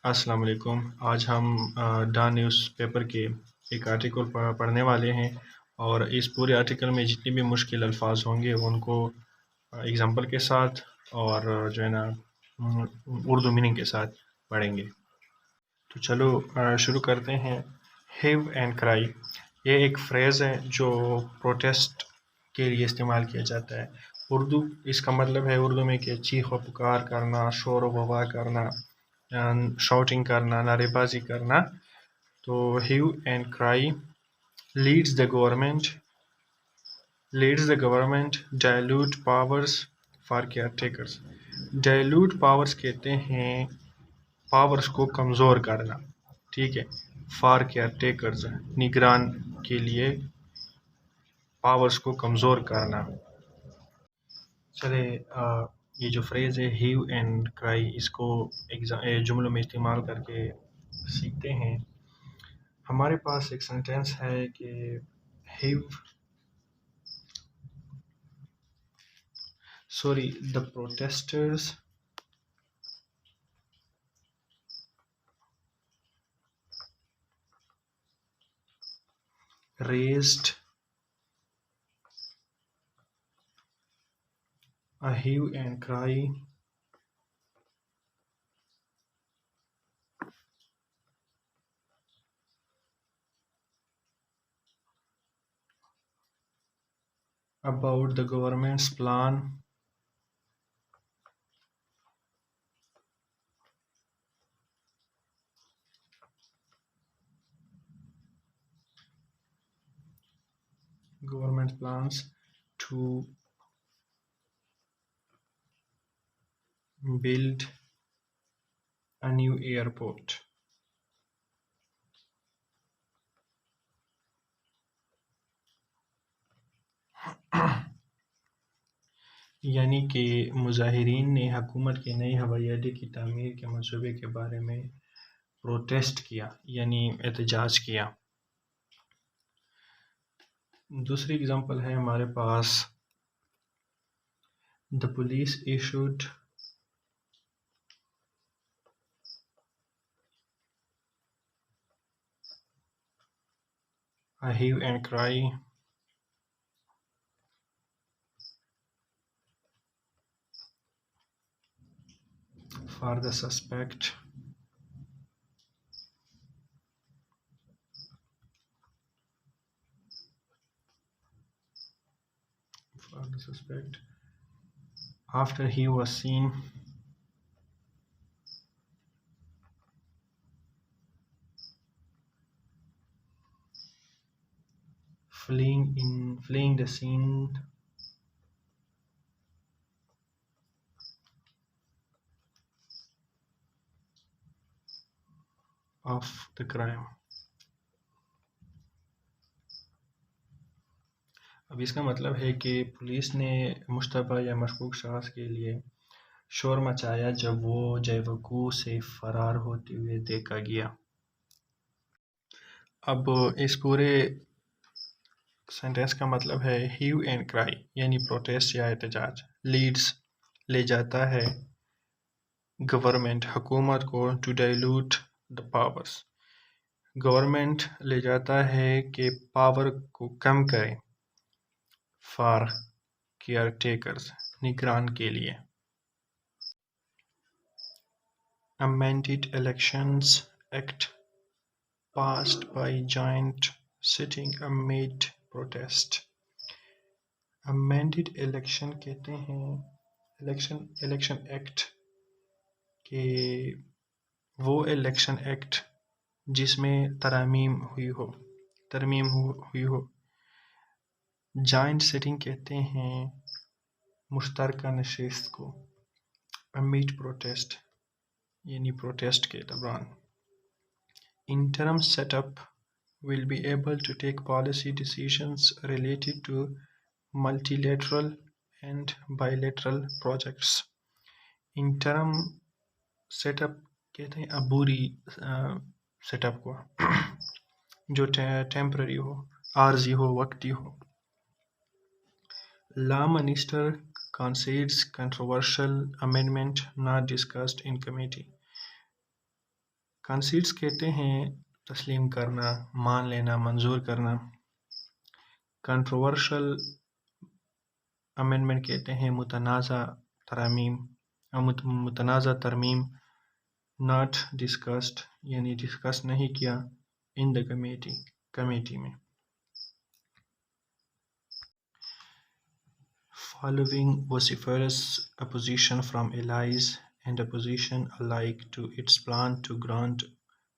السلام علیکم۔ آج ہم ڈان نیوز پیپر کے ایک آرٹیکل پڑھنے والے ہیں، اور اس پورے آرٹیکل میں جتنی بھی مشکل الفاظ ہوں گے ان کو ایگزامپل کے ساتھ اور جو ہے نا اردو میننگ کے ساتھ پڑھیں گے۔ تو چلو شروع کرتے ہیں۔ ہیو اینڈ کرائی، یہ ایک فریز ہے جو پروٹیسٹ کے لیے استعمال کیا جاتا ہے۔ اس کا مطلب ہے اردو میں کہ چیخ و پکار کرنا، شور و غبا کرنا، شاؤٹنگ کرنا، نعرے بازی کرنا۔ تو hue and cry leads the government dilute powers for caretakers. Dilute powers کہتے ہیں پاورز کو کمزور کرنا، ٹھیک ہے۔ فار کیئر ٹیکرز، نگران کے لیے پاورز کو کمزور کرنا۔ چلے یہ جو فریز ہے ہیو اینڈ کرائی، اس کو جملوں میں استعمال کر کے سیکھتے ہیں۔ ہمارے پاس ایک سینٹینس ہے کہ the protesters raised a hue and cry about the government's plan plans to build a new airport۔ یعنی کہ مظاہرین نے حکومت کے نئے ہوائی اڈے کی تعمیر کے منصوبے کے بارے میں پروٹیسٹ کیا، یعنی احتجاج کیا۔ دوسری اگزامپل ہے ہمارے پاس، the police issued a hue and cry for the suspect after he was seen fleeing the scene of the crime۔ اب اس کا مطلب ہے کہ پولیس نے مشتبہ یا مشکوک شخص کے لیے شور مچایا جب وہ جائے وقوع سے فرار ہوتے ہوئے دیکھا گیا۔ اب اس پورے سینٹینس کا مطلب ہے ہیو اینڈ کرائی، یعنی پروٹیسٹ یا احتجاج۔ لیڈز، لے جاتا ہے، گورنمنٹ، حکومت کو، to dilute the powers, government لے جاتا ہے کہ پاور کو کم کرے، فار کیئر ٹیکرز، نگران کے لیے۔ Amended Elections Act passed by joint sitting amid protest۔ Amended Election کہتے ہیں الیکشن ایکٹ کہ وہ الیکشن ایکٹ جس میں ترمیم ہوئی ہو۔ جوائنٹ سٹنگ کہتے ہیں مشترکہ نشست کو۔ امید پروٹیسٹ یعنی پروٹیسٹ کے دوران۔ Interim setup will be able to take policy decisions related to multilateral and bilateral projects۔ Interim setup کہتے ہیں عبوری سیٹ اپ کو، جو ٹیمپرری ہو، عارضی ہو، وقتی ہو۔ Law Minister concedes controversial amendment not discussed in committee۔ کنسیڈس کہتے ہیں تسلیم کرنا، مان لینا، منظور کرنا. کنٹروورشل امینڈمنٹ کہتے ہیں متنازع ترمیم. ناٹ ڈسکسڈ یعنی ڈسکس نہیں کیا ان دا کمیٹی میں. Following vociferous opposition from allies and opposition alike to its plan to grant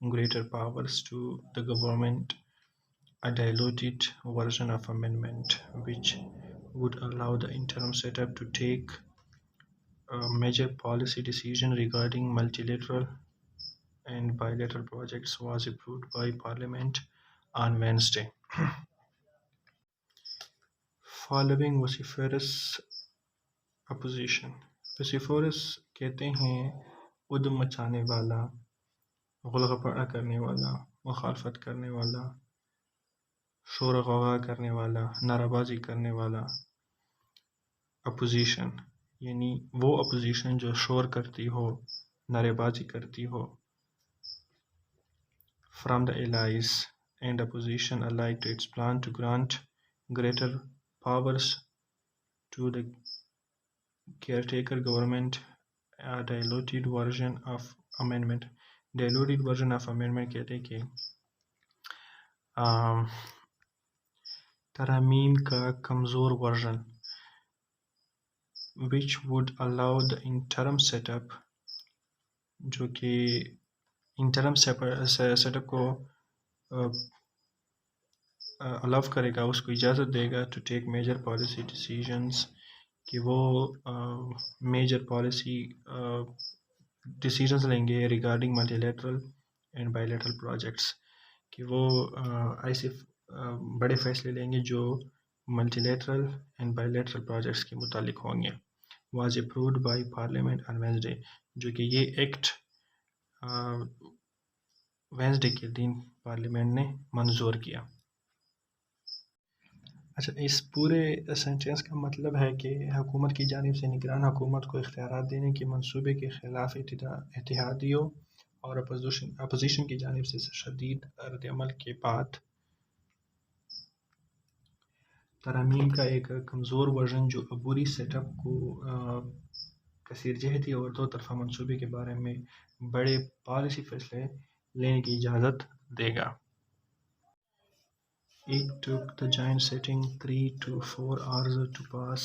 greater powers to the government, a diluted version of amendment which would allow the interim setup to take a major policy decision regarding multilateral and bilateral projects was approved by Parliament on Wednesday. Following vociferous opposition. vociferous کہتے ہیں ادم مچانے والا، غلغلہ کرنے والا، مخالفت کرنے والا، شور و غوغا کرنے والا، نعرہ بازی کرنے والا. اپوزیشن یعنی وہ اپوزیشن جو شور کرتی ہو، نعرے بازی کرتی ہو. From the allies and opposition alike to its plan to grant greater powers to the caretaker government, a diluted version of amendment. Diluted version of amendment کہتے ہیں کہ ترامیم کا کمزور version which would allow the interim setup جو کہ interim set up کو الاو کرے گا، اس کو اجازت دے گا to take major policy decisions کہ وہ میجر پالیسی ڈیسیژنز لیں گے regarding multi lateral and by lateral projects, کہ وہ ایسے بڑے فیصلے لیں گے جو multi lateral and by lateral projects کے متعلق ہوں گے. Was approved by parliament on Wednesday, جو کہ یہ ایکٹ وینسڈے کے دن پارلیمنٹ نے منظور کیا. اچھا، اس پورے سینٹینس کا مطلب ہے کہ حکومت کی جانب سے نگران حکومت کو اختیارات دینے کے منصوبے کے خلاف اتحادیوں اور اپوزیشن کی جانب سے شدید رد عمل کے بعد ترامیم کا ایک کمزور ورژن جو عبوری سیٹ اپ کو کثیر جہتی اور دو طرفہ منصوبے کے بارے میں بڑے پالیسی فیصلے لینے کی اجازت دے گا. It took the giant sitting 3 to 4 hours to pass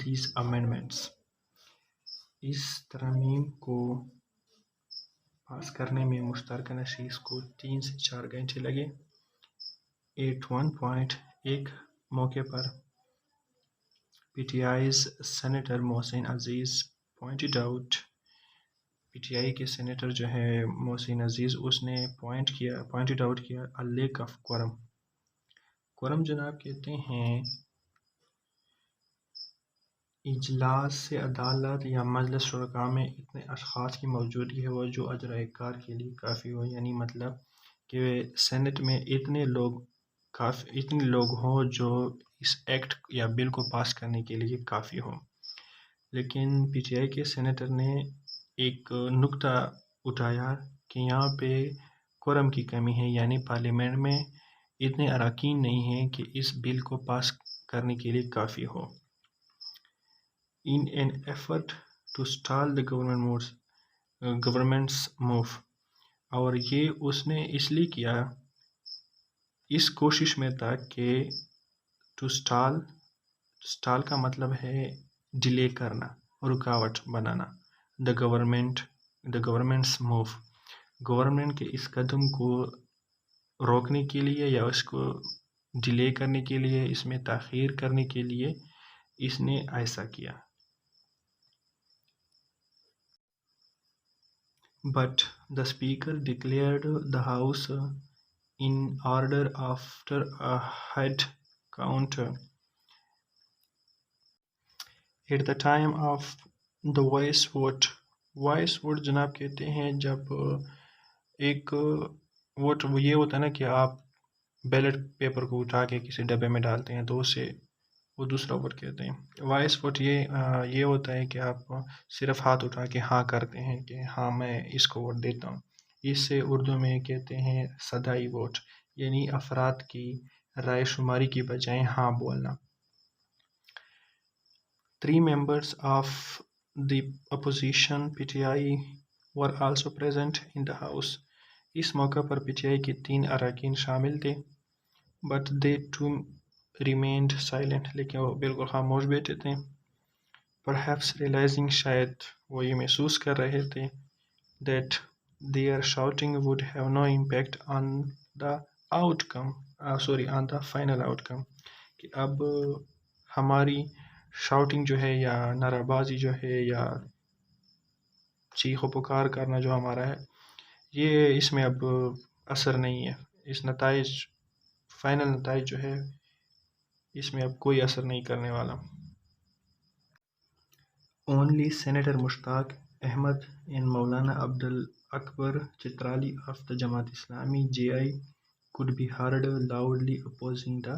these amendments. اس ترامیم کو پاس کرنے میں مشترکہ نشست کو 3 سے 4 گھنٹے لگے. At one point ایک موقع پر P T I's senator Mohsin Aziz pointed out، P T I کے سینیٹر جو ہے محسن عزیز، اس نے pointed out کیا a lack of quorum. quorum جناب کہتے ہیں اجلاس سے عدالت یا مجلس شرکاء میں اتنے اشخاص کی موجودگی ہے وہ جو اجرائے کار کے لیے کافی ہو، یعنی مطلب کہ سینٹ میں اتنے لوگ ہوں جو اس ایکٹ یا بل کو پاس کرنے کے لیے کافی ہو. لیکن پی ٹی آئی کے سینیٹر نے ایک نقطہ اٹھایا کہ یہاں پہ quorum کی کمی ہے، یعنی پارلیمنٹ میں اتنے اراکین نہیں ہیں کہ اس بل کو پاس کرنے کے لیے کافی ہو. In an effort to stall the government's move، اور یہ اس نے اس لیے کیا، اس کوشش میں تھا کہ to stall کا مطلب ہے ڈیلے کرنا، رکاوٹ بنانا. the government's move، گورنمنٹ کے اس قدم کو روکنے کے لیے یا اس کو ڈیلے کرنے کے لیے، اس میں تاخیر کرنے کے لیے اس نے ایسا کیا. But the speaker declared the house in order after a head count at the time of the voice vote. voice vote جناب کہتے ہیں جب ایک ووٹ یہ ہوتا ہے نا کہ آپ بیلٹ پیپر کو اٹھا کے کسی ڈبے میں ڈالتے ہیں تو اسے وہ دوسرا ووٹ کہتے ہیں. وائس ووٹ یہ ہوتا ہے کہ آپ صرف ہاتھ اٹھا کے ہاں کرتے ہیں کہ ہاں میں اس کو ووٹ دیتا ہوں. اسے اردو میں کہتے ہیں صدائی ووٹ، یعنی افراد کی رائے شماری کی بجائے ہاں بولنا۔ 3 members of the opposition PTI were also present in the house۔ اس موقع پر پی ٹی آئی کے 3 اراکین شامل تھے، but they too remained silent، لیکن وہ بالکل خاموش بیٹھے تھے۔ perhaps realizing، شاید وہ یہ محسوس کر رہے تھے that their shouting would have no impact on the on the final outcome، کہ اب ہماری شاؤٹنگ جو ہے یا نعرہ بازی جو ہے یا چیخ و پکار کرنا جو ہمارا ہے، یہ اس میں اب اثر نہیں ہے، اس نتائج فائنل نتائج جو ہے اس میں اب کوئی اثر نہیں کرنے والا۔ Only Senator Mushtaq Ahmed and Maulana Abdul Akbar Chitrali of the Jamaat Islami (JI) could be heard loudly opposing the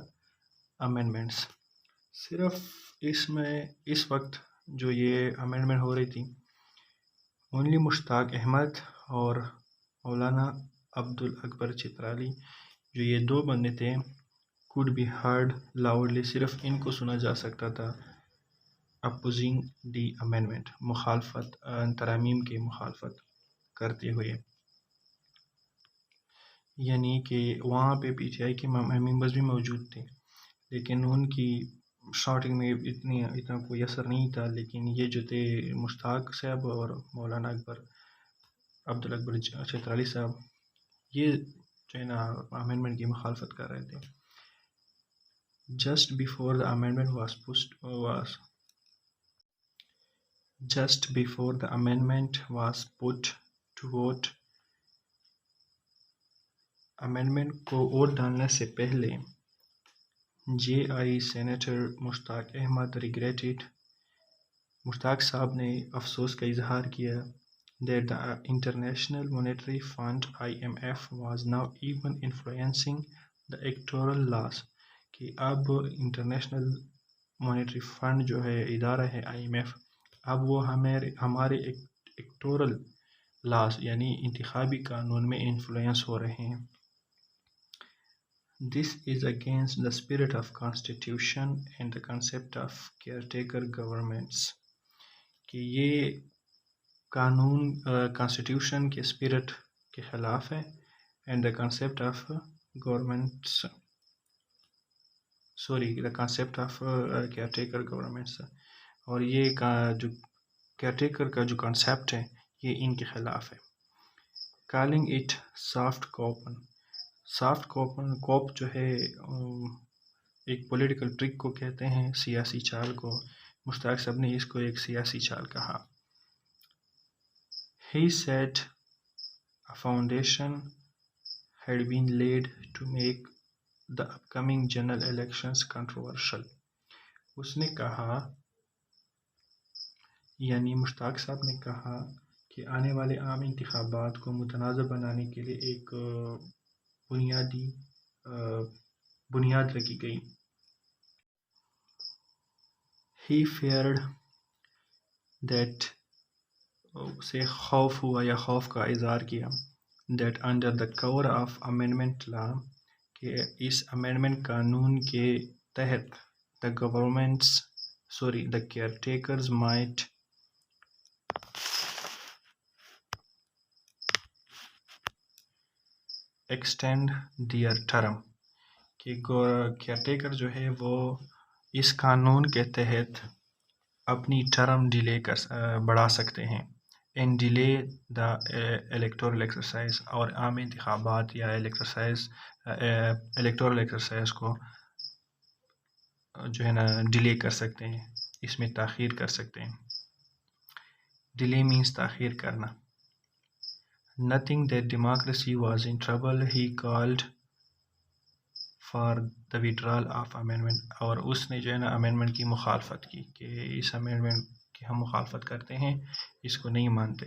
amendments۔ صرف اس میں اس وقت جو یہ امینڈمنٹ ہو رہی تھی، اونلی مشتاق احمد اور مولانا عبد الاکبر چترالی جو یہ 2 بندے تھے، could be heard loudly، صرف ان کو سنا جا سکتا تھا opposing the amendment، مخالفت ترامیم کی مخالفت کرتے ہوئے، یعنی کہ وہاں پہ پی ٹی آئی کے ممبرز بھی موجود تھے لیکن ان کی شاٹنگ میں اتنا کوئی اثر نہیں تھا، لیکن یہ جو تھے مشتاق صاحب اور مولانا عبد الاکبر چترالی صاحب، یہ جو ہے نا امینڈمنٹ کی مخالفت کر رہے تھے۔ Just before the amendment was put to vote، amendment کو ووٹ ڈالنے سے پہلے جے آئی سینیٹر مشتاق احمد مشتاق صاحب نے افسوس کا اظہار کیا that the International Monetary Fund (IMF) was now even influencing the electoral laws، کہ اب انٹرنیشنل مانیٹری فنڈ جو ہے ادارہ ہے IMF، اب وہ ہمارے الیکٹورل لاز یعنی انتخابی قانون میں انفلوئنس ہو رہے ہیں۔ This is against the spirit of Constitution and the concept of caretaker governments، کہ یہ قانون کانسٹیٹیوشن کے اسپرٹ کے خلاف ہے، and the concept of care taker governments, اور یہ جو کیئر ٹیکر کا جو کنسیپٹ ہے یہ ان کے خلاف ہے۔ کالنگ اٹ سافٹ کوپ جو ہے ایک پولیٹیکل ٹرک کو کہتے ہیں، سیاسی چال کو، مشتاق صاحب نے اس کو ایک سیاسی چال کہا۔ He said a foundation had been laid to make the upcoming general elections controversial۔ اس نے کہا، یعنی مشتاق صاحب نے کہا کہ آنے والے عام انتخابات کو متنازع بنانے کے لیے ایک بنیاد رکھی گئی۔ He feared that، اسے خوف ہوا یا خوف کا اظہار کیا that under the cover of amendment law، کہ اس امینڈمنٹ قانون کے تحت the caretakers might extend their term، کہ کیئر ٹیکر جو ہے وہ اس قانون کے تحت اپنی ٹرم بڑھا سکتے ہیں، and delay the electoral exercise، اور عام انتخابات یا electoral exercise کو جو ہے نا ڈیلے کر سکتے ہیں، اس میں تاخیر کر سکتے ہیں۔ ڈیلے مینس تاخیر کرنا۔ Noting that democracy was in trouble، he called for the withdrawal of amendment، اور اس نے جو ہے نا امینڈمنٹ کی مخالفت کی کہ اس امینڈمنٹ کی ہم مخالفت کرتے ہیں، اس کو نہیں مانتے۔